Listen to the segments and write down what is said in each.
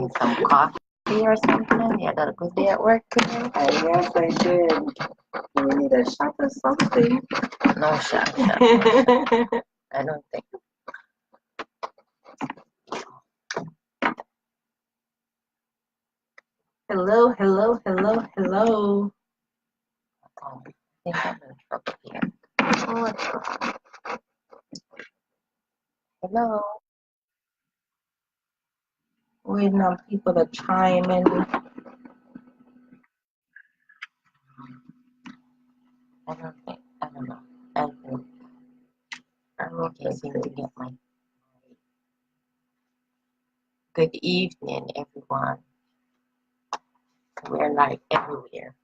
drinking some coffee or something? You got a good day at work today? Yes, I did. We need a shot or something. No shot. I don't think. Hello, hello, hello, hello. Oh, I think I'm in trouble here. Oh, Hello. waiting on people to chime in. I don't know. I think I can't seem to get my. Good evening, everyone. We're like everywhere.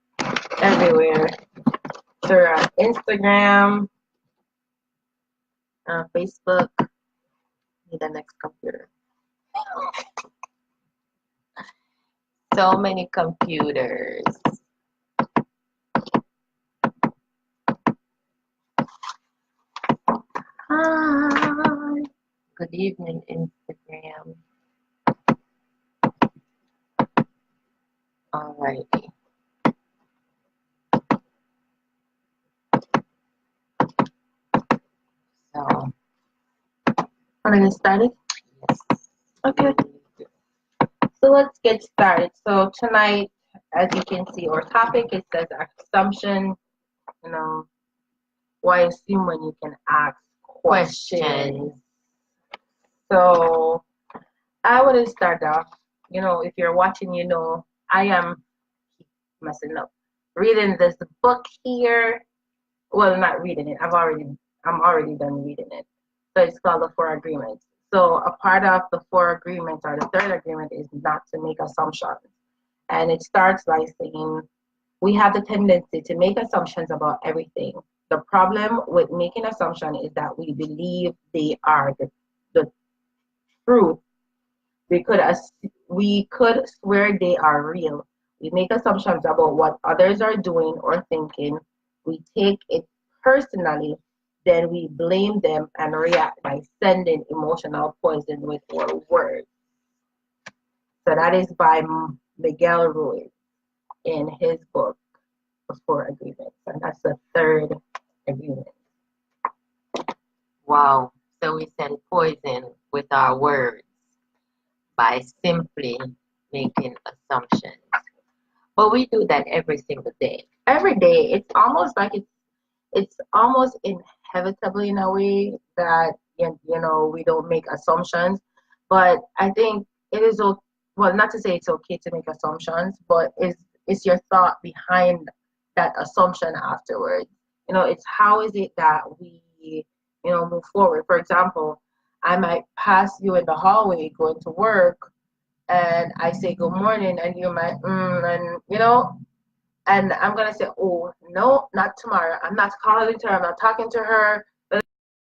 Everywhere. Through Instagram, Facebook. Need the next computer. So many computers. Hi. Good evening, Instagram. Alrighty. So, want to get started? yes. Okay. So let's get started. So tonight, as you can see, our topic, it says assumption. You know, why assume when you can ask questions? So I want to start off. You know, if you're watching, you know, I am messing up. Reading this book here. Well, not reading it. I'm already done reading it. So it's called the Four Agreements. So a part of the Four Agreements, or the third agreement, is not to make assumptions. And it starts by saying we have the tendency to make assumptions about everything. The problem with making assumptions is that we believe they are the truth. We could swear they are real. We make assumptions about what others are doing or thinking. We take it personally, then we blame them and react by sending emotional poison with our words. So that is by Miguel Ruiz in his book, The Four Agreements. And that's the third agreement. Wow. So we send poison with our words by simply making assumptions. But we do that every single day. Every day, it's almost like it's almost inevitable in a way that you know we don't make assumptions. But I think it is well, not to say it's okay to make assumptions, but it's your thought behind that assumption afterwards. You know, it's how is it that we move forward. For example, I might pass you in the hallway going to work, and I say good morning, and you might and and I'm gonna say, oh no, not tomorrow. I'm not calling to her. I'm not talking to her.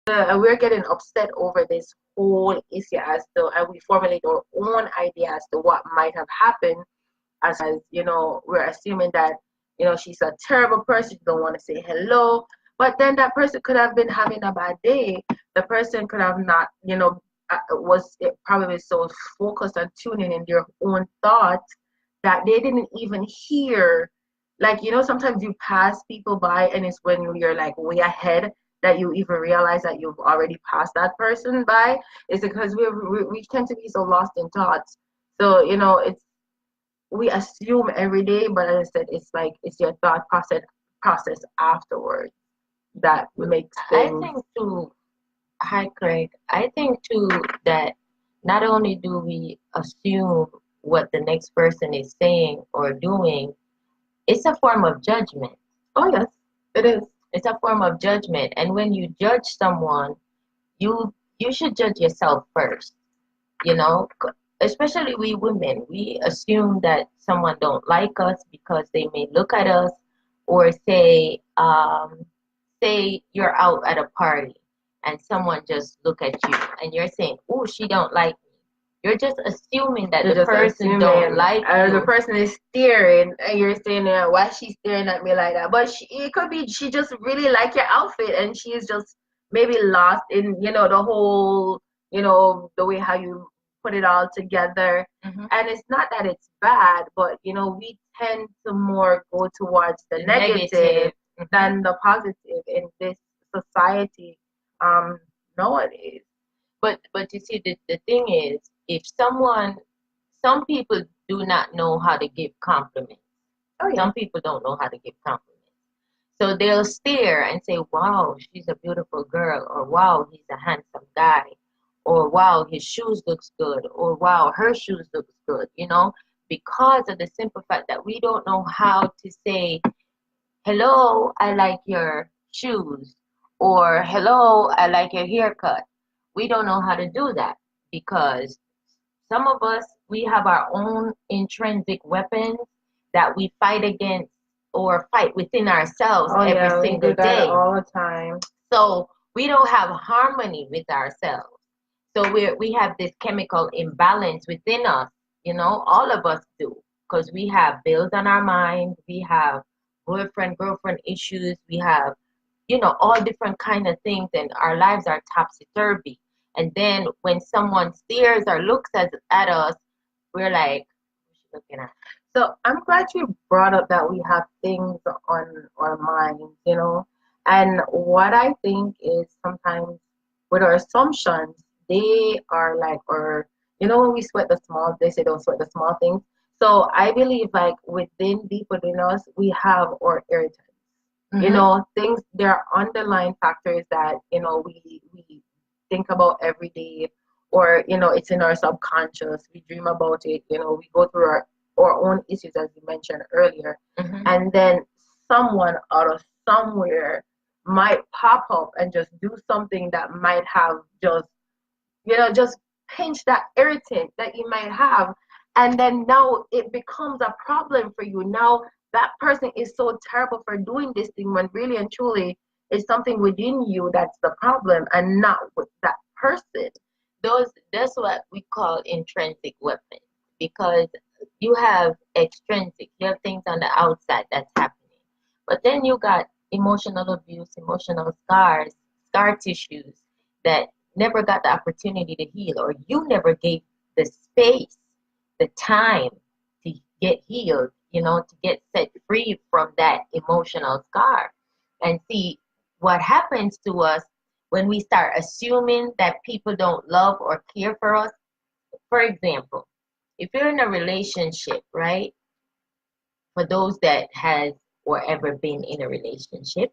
And we're getting upset over this whole issue and we formulate our own idea as to what might have happened. As we're assuming that she's a terrible person. She don't want to say hello, but then that person could have been having a bad day. The person could have not, was probably so focused on tuning in their own thoughts that they didn't even hear. Like, sometimes you pass people by and it's when you're like way ahead that you even realize that you've already passed that person by. Is because we tend to be so lost in thoughts. So, we assume every day, but as I said, it's like it's your thought process afterwards that makes things. I think too, hi Craig. I think too that not only do we assume what the next person is saying or doing, it's a form of judgment. Oh yes, it is. It's a form of judgment. And when you judge someone, you should judge yourself first. You know, especially we women, we assume that someone don't like us because they may look at us or say you're out at a party and someone just look at you and you're saying, oh, she don't like me. You're just assuming that the person don't like you. The person is staring and you're saying, why is she staring at me like that? But it could be she just really like your outfit and she's just maybe lost in, the whole, the way how you put it all together. And it's not that it's bad, but we tend to more go towards the negative than the positive in this society nowadays. But you see, the thing is, if some people do not know how to give compliments. Oh yeah. Some people don't know how to give compliments. So they'll stare and say, wow, she's a beautiful girl, or wow, he's a handsome guy, or wow, his shoes looks good, or wow, her shoes looks good, because of the simple fact that we don't know how to say, hello, I like your shoes, or hello, I like your haircut. We don't know how to do that because some of us, we have our own intrinsic weapons that we fight against or fight within ourselves every single day. All the time. So we don't have harmony with ourselves. So we have this chemical imbalance within us, all of us do, because we have bills on our mind, we have boyfriend, girlfriend issues, we have, all different kind of things, and our lives are topsy-turvy. And then when someone stares or looks at us, we're like, what's she looking at? So I'm glad you brought up that we have things on our minds, And what I think is sometimes with our assumptions, they are like, or when we sweat the small, they say don't sweat the small things. So I believe like within deep within us, we have our irritants. Things, there are underlying factors that, we think about every day, or, it's in our subconscious. We dream about it, we go through our own issues, as you mentioned earlier. And then someone out of somewhere might pop up and just do something that might have just pinch that irritant that you might have. And then now it becomes a problem for you. Now that person is so terrible for doing this thing when really and truly it's something within you that's the problem and not with that person. That's what we call intrinsic weapons, because you have extrinsic, you have things on the outside that's happening. But then you got emotional abuse, emotional scars, scar tissues that never got the opportunity to heal, or you never gave the space, the time to get healed, to get set free from that emotional scar. And see, what happens to us when we start assuming that people don't love or care for us. For example, if you're in a relationship, right? For those that has or ever been in a relationship,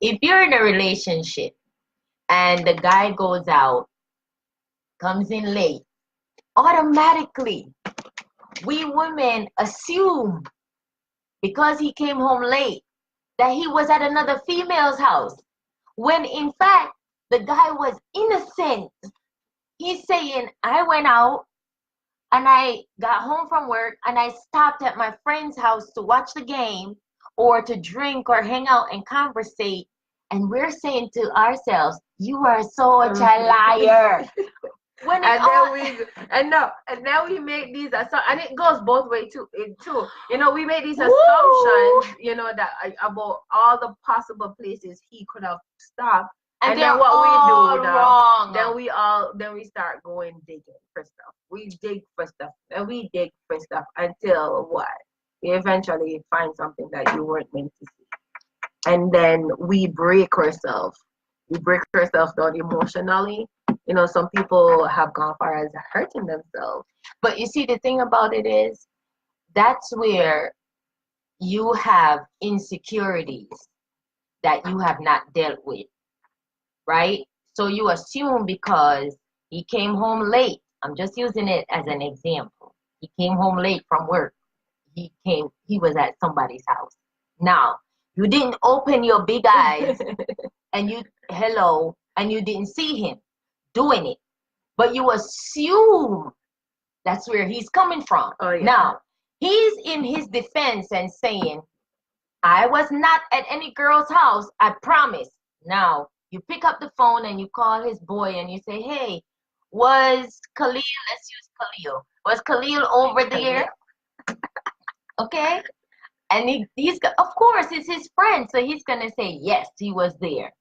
if you're in a relationship and the guy goes out, comes in late, automatically we women assume because he came home late that he was at another female's house, when in fact the guy was innocent. He's saying, I went out and I got home from work and I stopped at my friend's house to watch the game or to drink or hang out and conversate. And we're saying to ourselves, you are such a liar. When and now we make these and it goes both ways too. We make these assumptions, that about all the possible places he could have stopped. And then what we do now, then we start going digging for stuff. We dig for stuff and we dig for stuff until what? We eventually find something that you weren't meant to see. And then we break ourselves. We break ourselves down emotionally. Some people have gone far as hurting themselves. But you see, the thing about it is, that's where you have insecurities that you have not dealt with, right? So you assume because he came home late, I'm just using it as an example. He came home late from work. He was at somebody's house. Now, you didn't open your big eyes and you didn't see him doing it, but you assume that's where he's coming from. Oh, yeah. Now, he's in his defense and saying, I was not at any girl's house, I promise. Now, you pick up the phone and you call his boy and you say, hey, was Khalil, let's use Khalil, was Khalil over there? Okay? And he's of course, it's his friend, so he's going to say, yes, he was there.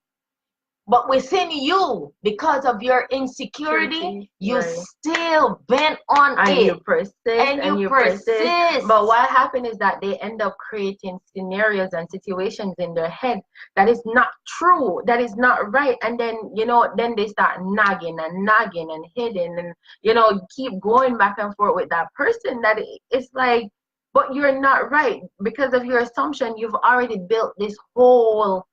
But within you, because of your insecurity, you right. still bent on And it. you persist And and you you persist. But what happened is that they end up creating scenarios and situations in their head that is not true, that is not right. And then, then they start nagging and hitting and, keep going back and forth with that person that it's like, but you're not right because of your assumption. You've already built this whole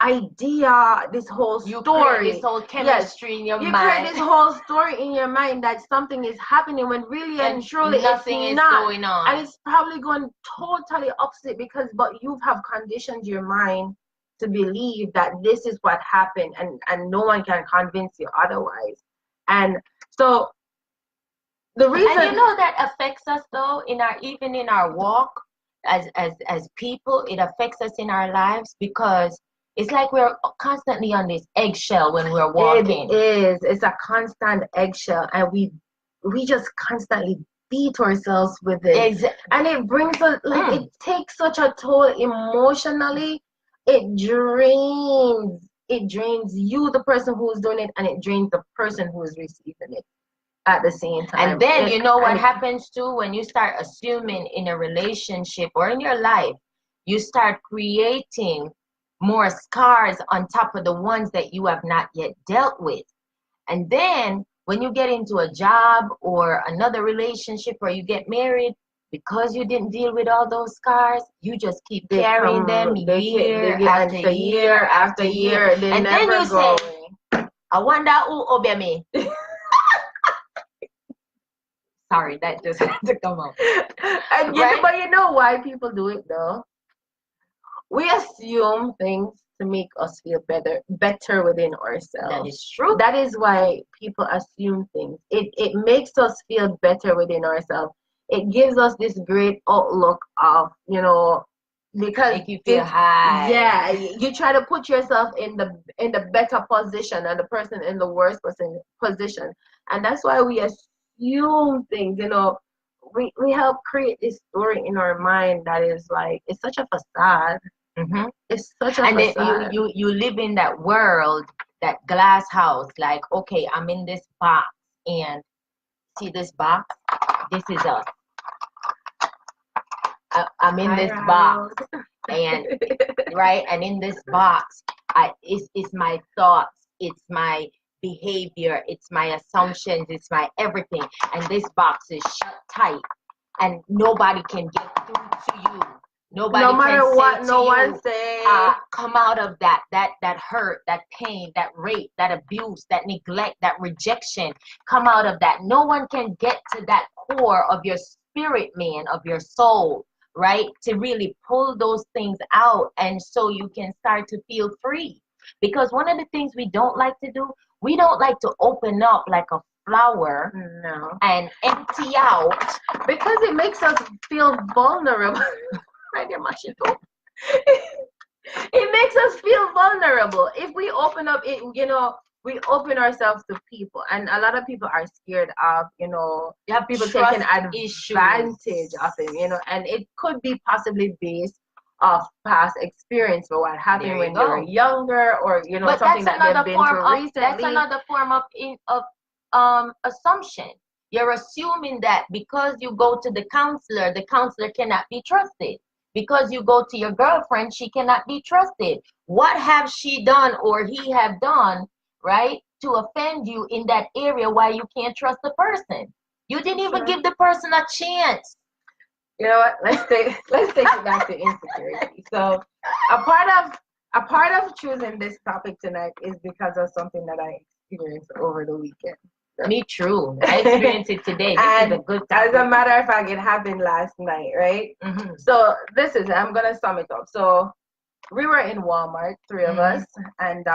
idea, this whole You story, create this whole yes, chemistry in your you mind. create this whole story in your mind that something is happening when really and And truly nothing it's is not. going on. And it's probably going totally opposite but you have conditioned your mind to believe that this is what happened, and no one can convince you otherwise. And so the And reason, you know that affects us though even in our walk as people. It affects us in our lives because it's like we're constantly on this eggshell when we're walking. it's a constant eggshell, and we just constantly beat ourselves with it. And it brings us it takes such a toll emotionally. It drains you, the person who's doing it, and it drains the person who is receiving it at the same time. And then you know what happens too when you start assuming in a relationship or in your life, you start creating more scars on top of the ones that you have not yet dealt with. And then when you get into a job or another relationship or you get married, because you didn't deal with all those scars, you just keep carrying them year after year after year. And then you say, I wonder who obey me. Sorry, that just had to come out. And but you know why people do it though? We assume things to make us feel better within ourselves. That is true. That is why people assume things. It makes us feel better within ourselves. It gives us this great outlook of, because make you feel high. Yeah, you try to put yourself in the better position and the person in the worst position. And that's why we assume things, we help create this story in our mind that is like, it's such a facade. Mm-hmm. It's such a facade. And then you live in that world, that glass house, like, okay, I'm in this box, and see this box? This is us. I'm in this box, and right, and in this box, it's my thoughts, it's my behavior, it's my assumptions, it's my everything, and this box is shut tight, and nobody can get through to you. Nobody no matter can what, say no to one you, say, come out of that hurt, that pain, that rape, that abuse, that neglect, that rejection. Come out of that. No one can get to that core of your spirit, man, of your soul, right? To really pull those things out, and so you can start to feel free. Because one of the things we don't like to do, we don't like to open up like a flower, no, and empty out, because it makes us feel vulnerable. Right there, mash it up. It makes us feel vulnerable. If we open up, we open ourselves to people, and a lot of people are scared of, you have people taking advantage of it, and it could be possibly based off past experience or what happened when they were younger, or but something that they've been through recently. That's another form of assumption. You're assuming that because you go to the counselor cannot be trusted. Because you go to your girlfriend, she cannot be trusted. What have she done or he have done, right, to offend you in that area why you can't trust the person? You didn't even give the person a chance. You know what? Let's take it back to insecurity. So a part of choosing this topic tonight is because of something that I experienced over the weekend. Me too. I experienced it today. This is a good topic. As a matter of fact, it happened last night, right? Mm-hmm. So I'm gonna sum it up. So we were in Walmart, three of us, and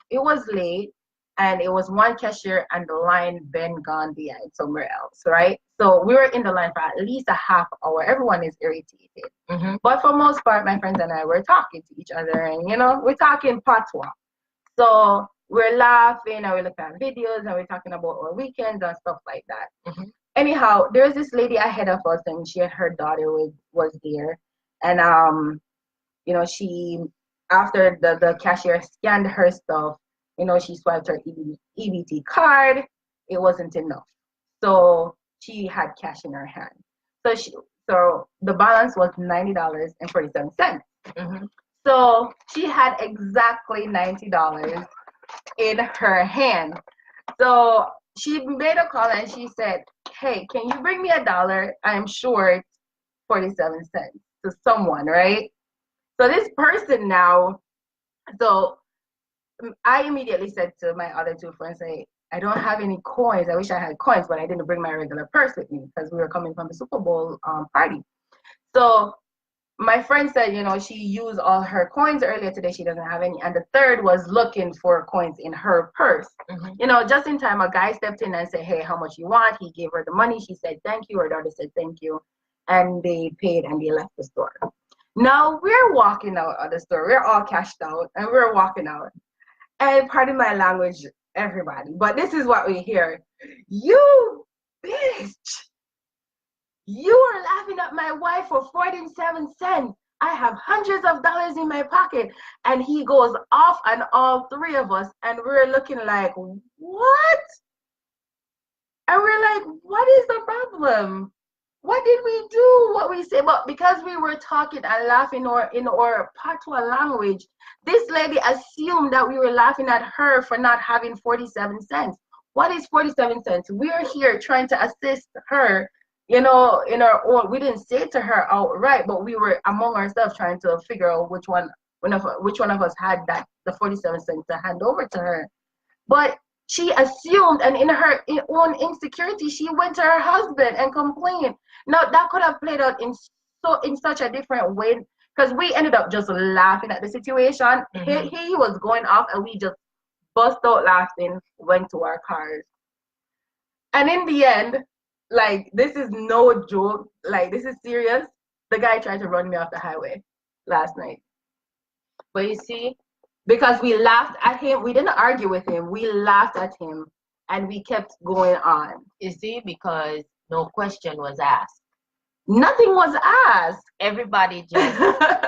it was late, and it was one cashier and the line been gone behind somewhere else, right? So we were in the line for at least a half hour. Everyone is irritated, but for most part, my friends and I were talking to each other, and we're talking patois. So we're laughing and we're looking at videos and we're talking about our weekends and stuff like that. Anyhow, there's this lady ahead of us, and her daughter was there, and she after the cashier scanned her stuff, she swiped her EBT card. It wasn't enough. So she had cash in her hand. So the balance was $90.47. Mm-hmm. So she had exactly $90 in her hand. So she made a call and she said, "Hey, can you bring me $1? I'm short 47 cents," to someone, right? So this person now, so I immediately said to my other two friends, "Hey, I don't have any coins. I wish I had coins, but I didn't bring my regular purse with me because we were coming from the Super Bowl party." So my friend said, she used all her coins earlier today. She doesn't have any. And the third was looking for coins in her purse. Mm-hmm. Just in time, a guy stepped in and said, "Hey, how much you want?" He gave her the money. She said, "Thank you." Her daughter said, "Thank you." And they paid and they left the store. Now we're walking out of the store. We're all cashed out and we're walking out. And pardon my language, everybody, but this is what we hear. "You bitch! You are laughing at my wife for 47 cents. I have hundreds of dollars in my pocket." And he goes off on all three of us. And we're looking like, what? And we're like, what is the problem? What did we do? What we say? But because we were talking and laughing or in our patois language, this lady assumed that we were laughing at her for not having 47 cents. What is 47 cents? We're here trying to assist her, in our own. We didn't say it to her outright, but we were among ourselves trying to figure out which one of us had the 47 cents to hand over to her. But she assumed, and in her own insecurity, she went to her husband and complained. Now that could have played out in such a different way, because we ended up just laughing at the situation. Mm-hmm. He was going off, and we just bust out laughing, went to our cars. And in the end, like, this is no joke, like, this is serious. The guy tried to run me off the highway last night. But you see, Because we laughed at him. We didn't argue with him. We laughed at him and we kept going on. because no question was asked. Nothing was asked. Everybody just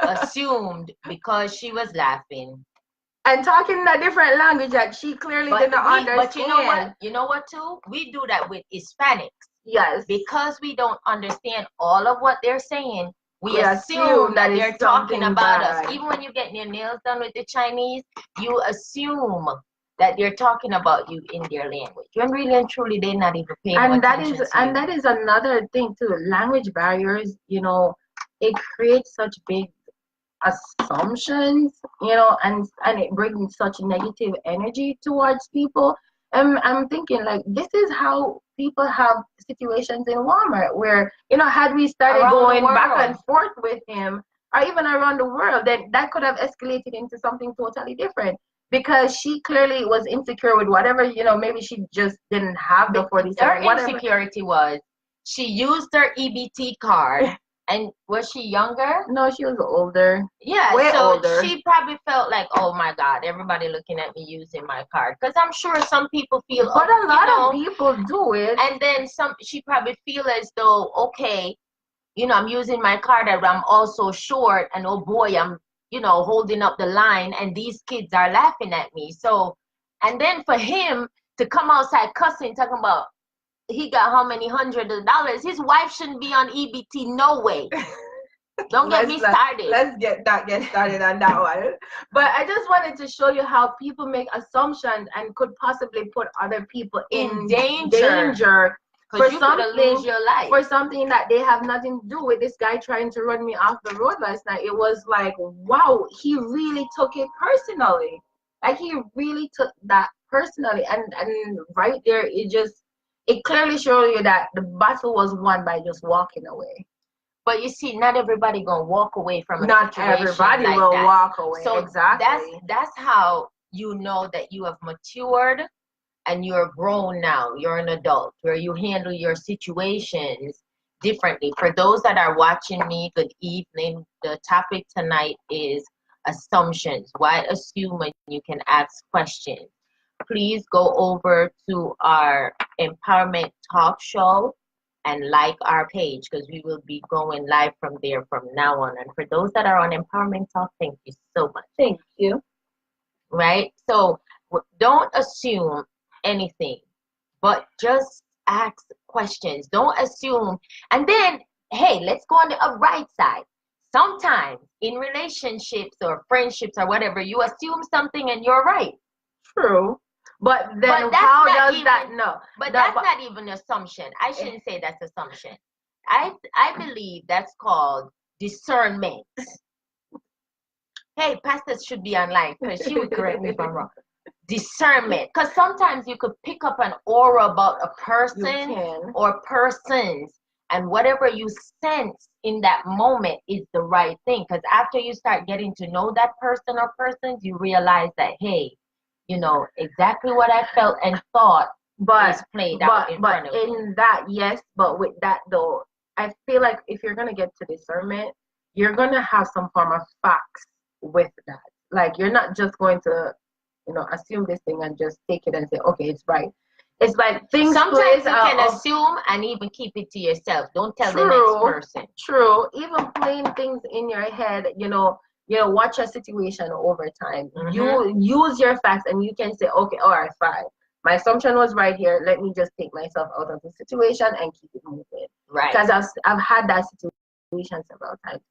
assumed because she was laughing. And talking in a different language that she clearly didn't understand. But you know what? You know what too? We do that with Hispanics. Yes. Because we don't understand all of what they're saying, we assume that they're talking about us. Even when you get your nails done with the Chinese, you assume that they're talking about you in their language. When really and truly they're not even paying attention to you. And that is another thing too. Language barriers, it creates such big assumptions, and it brings such negative energy towards people. I'm thinking, like, this is how people have situations in Walmart where, had we started Around going back and forth with him, or even around the world, then that could have escalated into something totally different. Because she clearly was insecure with whatever, maybe she just didn't have the 47. Her insecurity was she used her EBT card. And was she younger? No, she was older. Yeah, way so older. She probably felt like, oh my God, everybody looking at me using my card. Because I'm sure some people feel, but a lot of people do it. And then she probably feel as though, okay, I'm using my card, and I'm also short, and oh boy, I'm, holding up the line, and these kids are laughing at me. So, and then for him to come outside cussing, talking about he got how many hundreds of dollars, his wife shouldn't be on EBT, no way. Don't get me started. Let's get started on that one. But I just wanted to show you how people make assumptions and could possibly put other people in danger for something that they have nothing to do with. This guy trying to run me off the road last night, it was like, wow, he really took it personally. Like, he really took that personally, and right there, it clearly showed you that the battle was won by just walking away. But you see, not everybody gonna walk away from a not situation everybody like will that. walk away. So exactly. That's how you know that you have matured and you're grown now. You're an adult where you handle your situations differently. For those that are watching me, good evening. The topic tonight is assumptions. Why assume when you can ask questions? Please go over to our empowerment talk show and like our page, because we will be going live from there from now on. And for those that are on Empowerment Talk, thank you so much. Thank you. Right? So don't assume anything, but just ask questions. Don't assume. And then, hey, let's go on the right side. Sometimes in relationships or friendships or whatever, you assume something and you're right. True. But then how does that no? But that's not even assumption. I shouldn't say that's assumption. I believe that's called discernment. Hey, pastors should be online because she would correct me if I'm wrong. Discernment, because sometimes you could pick up an aura about a person or persons, and whatever you sense in that moment is the right thing. Because after you start getting to know that person or persons, you realize that, hey, you know exactly what I felt and thought is played out in front of you. But in that, yes, but with that though, I feel like if you're gonna get to discernment, you're gonna have some form of facts with that. Like you're not just going to assume this thing and just take it and say, okay, it's right. It's like things. Sometimes you can assume and even keep it to yourself. Don't tell the next person. True. Even playing things in your head, watch a situation over time. Mm-hmm. You use your facts and you can say, okay, all right, fine. My assumption was right here. Let me just take myself out of the situation and keep it moving. Right. Because I've had that situation several times.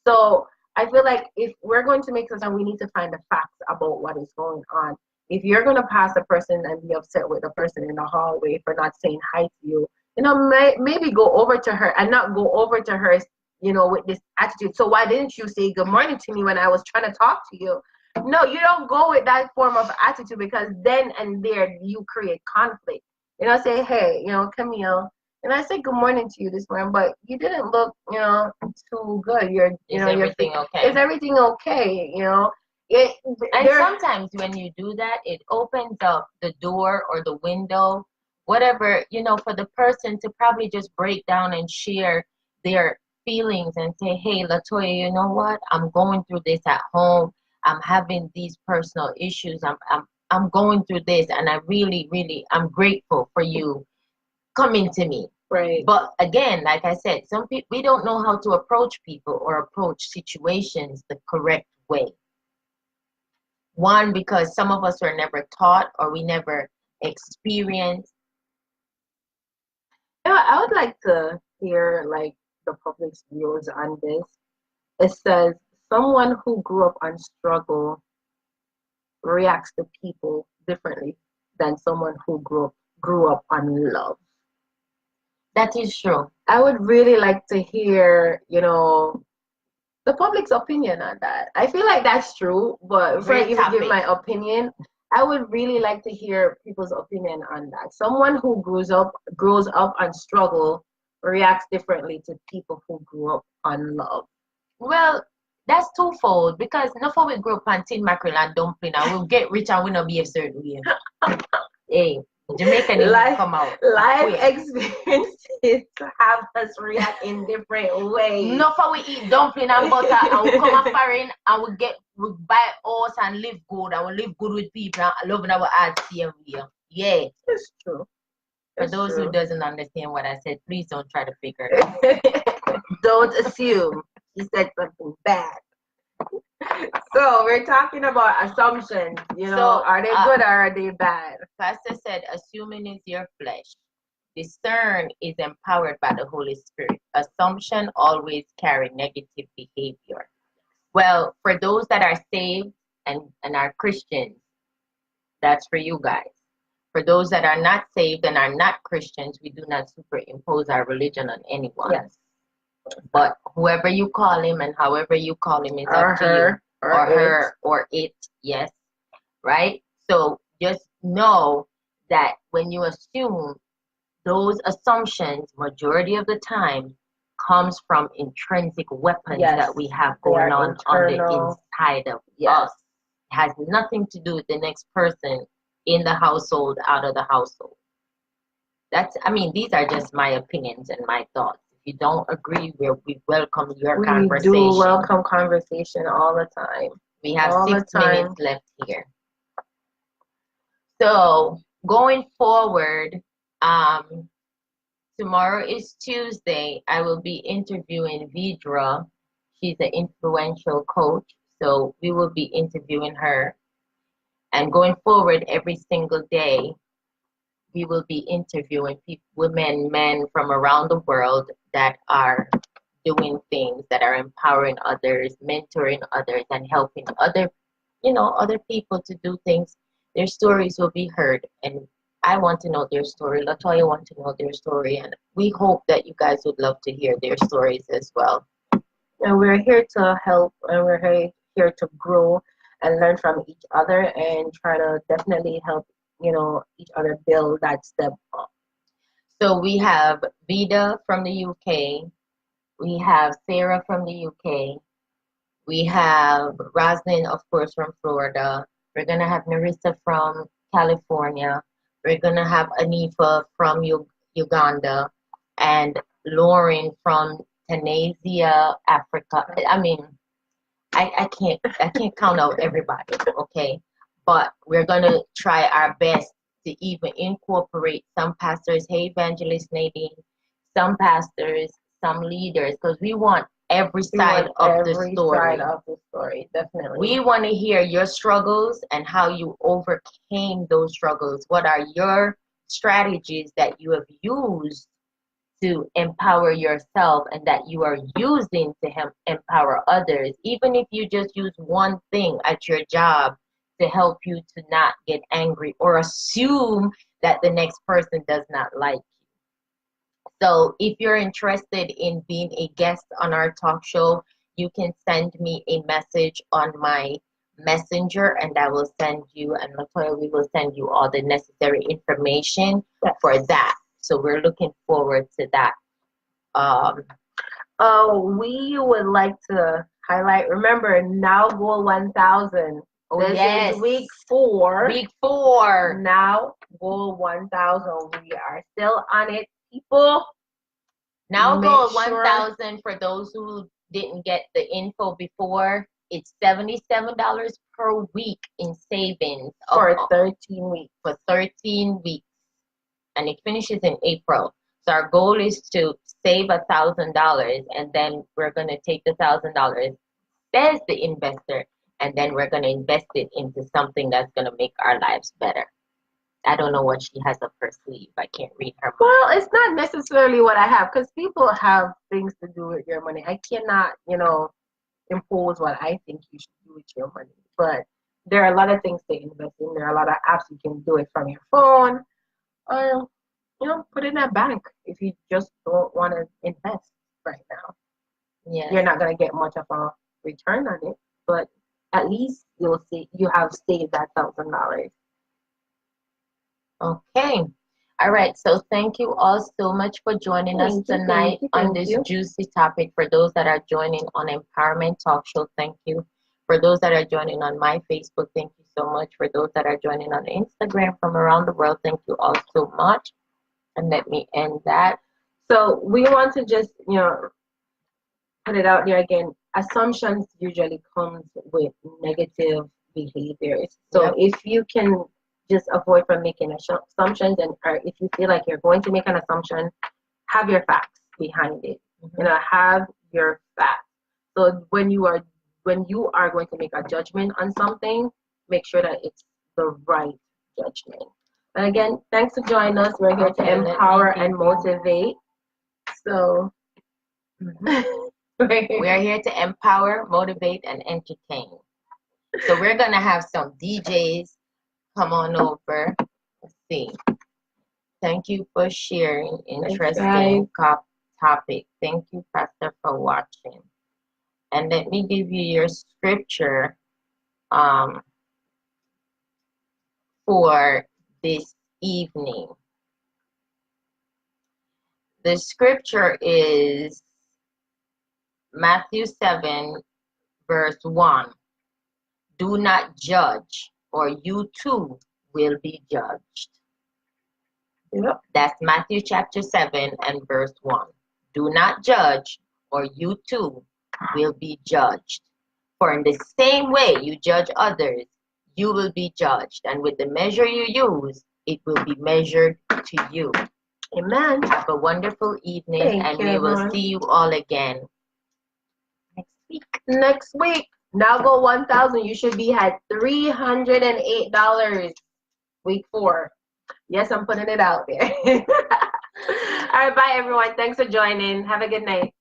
So I feel like if we're going to make sense, we need to find the facts about what is going on. If you're going to pass a person and be upset with the person in the hallway for not saying hi to you, maybe go over to her and not go over to her, with this attitude. So why didn't you say good morning to me when I was trying to talk to you? No, you don't go with that form of attitude, because then and there you create conflict. Say, hey, Camille, and I said good morning to you this morning, but you didn't look, too good. Is everything okay? Is everything okay? And sometimes when you do that, it opens up the door or the window, whatever, for the person to probably just break down and share their feelings and say, hey, Latoya, you know what? I'm going through this at home. I'm having these personal issues. I'm going through this, and I really, really, I'm grateful for you coming to me. Right. But again, like I said, some people, we don't know how to approach people or approach situations the correct way. One, because some of us were never taught or we never experienced. I would like to hear the public's views on this. It says someone who grew up on struggle reacts to people differently than someone who grew up on love. That is true. I would really like to hear, the public's opinion on that. I feel like that's true, but before I even give my opinion, I would really like to hear people's opinion on that. Someone who grows up on struggle reacts differently to people who grew up on love. Well, that's twofold, because not for we grew up on tin mackerel and dumpling and we'll get rich and we not be a certain way. Hey, Jamaican come out. Life experiences have us react in different ways. Not for we eat dumpling and butter and we come a foreign and we buy house and live good and we live good with people and loving our hearts same way. Yeah. It's true. For those who doesn't understand what I said, please don't try to figure it out. Don't assume he said something bad. So we're talking about assumptions, are they good or are they bad? Pastor said, assuming is your flesh. Discern is empowered by the Holy Spirit. Assumption always carry negative behavior. Well, for those that are saved and are Christians, that's for you guys. For those that are not saved and are not Christians, we do not superimpose our religion on anyone. Yes. But whoever you call him and however you call him is up to you. Or her or it, yes. Right? So just know that when you assume, those assumptions, majority of the time, comes from intrinsic weapons that we have going on the inside of us. It has nothing to do with the next person in the household, out of the household. These are just my opinions and my thoughts. If you don't agree, we welcome your conversation. We do welcome conversation all the time. We have 6 minutes left here. So going forward, tomorrow is Tuesday. I will be interviewing Vidra. She's an influential coach. So we will be interviewing her. And going forward, every single day, we will be interviewing people, women, men from around the world that are doing things, that are empowering others, mentoring others, and helping other people to do things. Their stories will be heard, and I want to know their story. Latoya want to know their story, and we hope that you guys would love to hear their stories as well. And we're here to help, and we're here to grow and learn from each other and try to definitely help, each other build that step up. So we have Vida from the UK, we have Sarah from the UK, we have Roslyn, of course, from Florida. We're gonna have Narissa from California. We're gonna have Anifa from Uganda, and Lauren from Tunisia, Africa. I mean, I can't count out everybody, okay? But we're gonna try our best to even incorporate some pastors. Hey, Evangelist Nadine, some pastors, some leaders, because we want every side of the story. Side of the story, definitely. We want to hear your struggles and how you overcame those struggles. What are your strategies that you have used to empower yourself and that you are using to empower others? Even if you just use one thing at your job to help you to not get angry or assume that the next person does not like you. So if you're interested in being a guest on our talk show, you can send me a message on my messenger, and I will send you, and Latoya, we will send you all the necessary information for that. So we're looking forward to that. We would like to highlight, remember, Now Goal 1000. This yes. is week 4. Week 4. Now Goal 1000. We are still on it, people. Now Goal 1000, for those who didn't get the info before, it's $77 per week in savings for 13 weeks. For 13 weeks, and it finishes in April. So our goal is to save $1,000, and then we're gonna take the $1,000, says the investor, and then we're gonna invest it into something that's gonna make our lives better. I don't know what she has up her sleeve. I can't read her mind. Well, it's not necessarily what I have, because people have things to do with your money. I cannot, impose what I think you should do with your money. But there are a lot of things to invest in. There are a lot of apps you can do it from your phone. Or, put it in a bank if you just don't want to invest right now. Yeah. You're not going to get much of a return on it, but at least you'll see you have saved that $1,000. Okay. All right. So thank you all so much for joining us tonight on this juicy topic. For those that are joining on Empowerment Talk Show, thank you. For those that are joining on my Facebook, thank you so much. For those that are joining on Instagram from around the world, thank you all so much. And let me end that. So we want to just, put it out there again. Assumptions usually comes with negative behaviors. So if you can just avoid from making assumptions, and or if you feel like you're going to make an assumption, have your facts behind it. Have your facts. So when you are going to make a judgment on something, make sure that it's the right judgment. And again, thanks for joining us. We're here to empower and motivate. So we are here to empower, motivate, and entertain. So we're gonna have some DJs come on over. Let's see. Thank you for sharing. Interesting topic. Thank you, Pastor, for watching. And let me give you your scripture for this evening. The scripture is Matthew 7, verse 1. Do not judge, or you too will be judged. Yep. That's Matthew chapter 7 and verse 1. Do not judge, or you too will be judged. For in the same way you judge others, you will be judged. And with the measure you use, it will be measured to you. Amen. Have a wonderful evening, Thank and you, we will everyone. see you all again next week. Next week, now go 1,000. You should be at $308. Week 4. Yes, I'm putting it out there. All right, bye everyone. Thanks for joining. Have a good night.